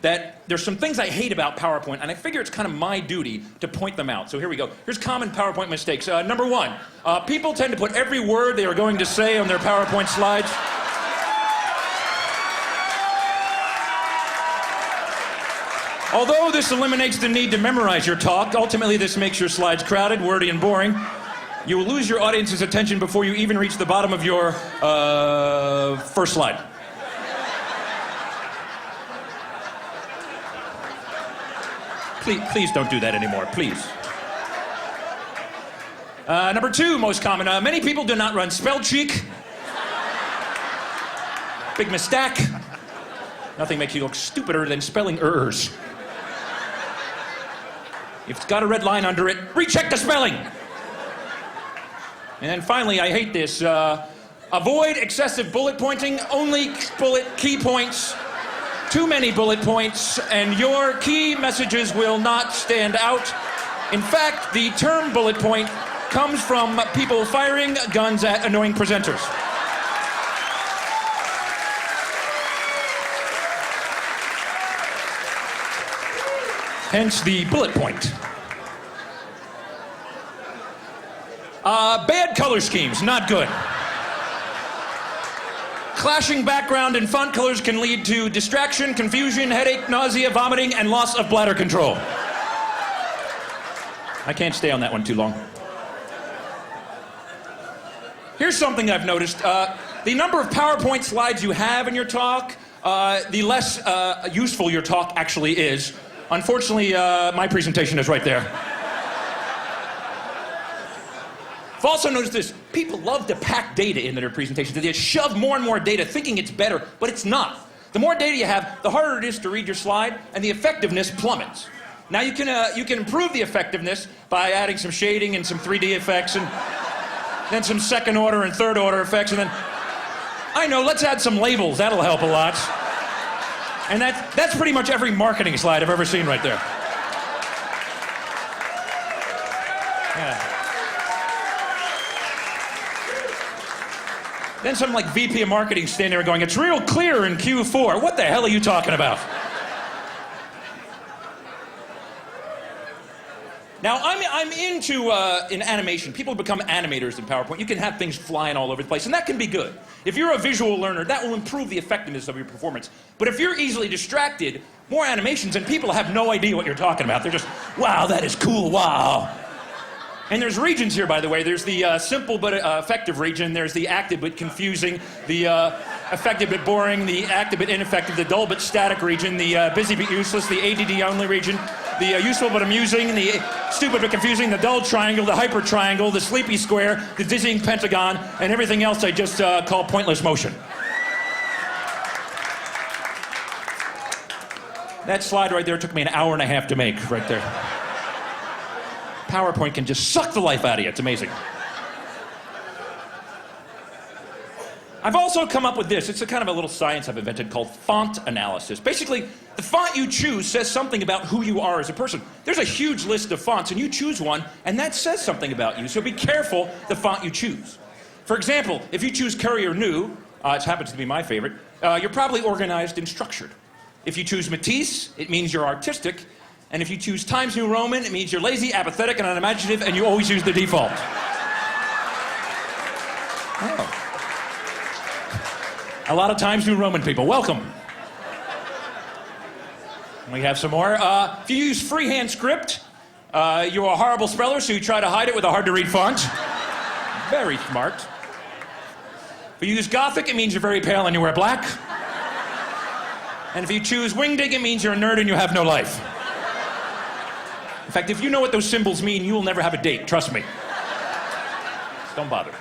that there's some things I hate about PowerPoint, and I figure it's kind of my duty to point them out. So here we go. Here's common PowerPoint mistakes. Number one, people tend to put every word they are going to say on their PowerPoint slides. Although this eliminates the need to memorize your talk, ultimately this makes your slides crowded, wordy, and boring. You will lose your audience's attention before you even reach the bottom of your first slide. Please don't do that anymore, please. Number two, most common. Many people do not run spell check. Big mistake. Nothing makes you look stupider than spelling errors. If it's got a red line under it, recheck the spelling. And then finally, I hate this. Avoid excessive bullet pointing. Only bullet key points. Too many bullet points, and your key messages will not stand out. In fact, the term bullet point comes from people firing guns at annoying presenters. Hence the bullet point. Bad color schemes, not good. Clashing background and font colors can lead to distraction, confusion, headache, nausea, vomiting, and loss of bladder control. I can't stay on that one too long. Here's something I've noticed. The number of PowerPoint slides you have in your talk, the less useful your talk actually is. Unfortunately, my presentation is right there. I've also noticed this. People love to pack data into their presentations. They shove more and more data thinking it's better, but it's not. The more data you have, the harder it is to read your slide, and the effectiveness plummets. Now you can improve the effectiveness by adding some shading and some 3D effects, and then some second order and third order effects, and then, I know, let's add some labels. That'll help a lot. And that's pretty much every marketing slide I've ever seen right there. Yeah. Then some like VP of marketing standing there going, it's real clear in Q4. What the hell are you talking about? Now, I'm into in animation. People become animators in PowerPoint. You can have things flying all over the place, and that can be good. If you're a visual learner, that will improve the effectiveness of your performance. But if you're easily distracted, more animations, and people have no idea what you're talking about. They're just, wow, that is cool, wow. And there's regions here, by the way. There's the simple but effective region. There's the active but confusing, the effective but boring, the active but ineffective, the dull but static region, the busy but useless, the ADD only region, the useful but amusing, the stupid but confusing, the dull triangle, the hyper triangle, the sleepy square, the dizzying pentagon, and everything else I just call pointless motion. That slide right there took me an hour and a half to make, right there. PowerPoint can just suck the life out of you. It's amazing. I've also come up with this. It's a kind of a little science I've invented called font analysis. Basically, the font you choose says something about who you are as a person. There's a huge list of fonts, and you choose one, and that says something about you. So be careful the font you choose. For example, if you choose Courier New, it happens to be my favorite, you're probably organized and structured. If you choose Matisse, it means you're artistic. And if you choose Times New Roman, it means you're lazy, apathetic, and unimaginative, and you always use the default. Oh. A lot of Times New Roman people. Welcome. We have some more. If you use freehand script, you're a horrible speller, so you try to hide it with a hard-to-read font. Very smart. If you use Gothic, it means you're very pale and you wear black. And if you choose Wingding, it means you're a nerd and you have no life. In fact, if you know what those symbols mean, you will never have a date, trust me. Don't bother.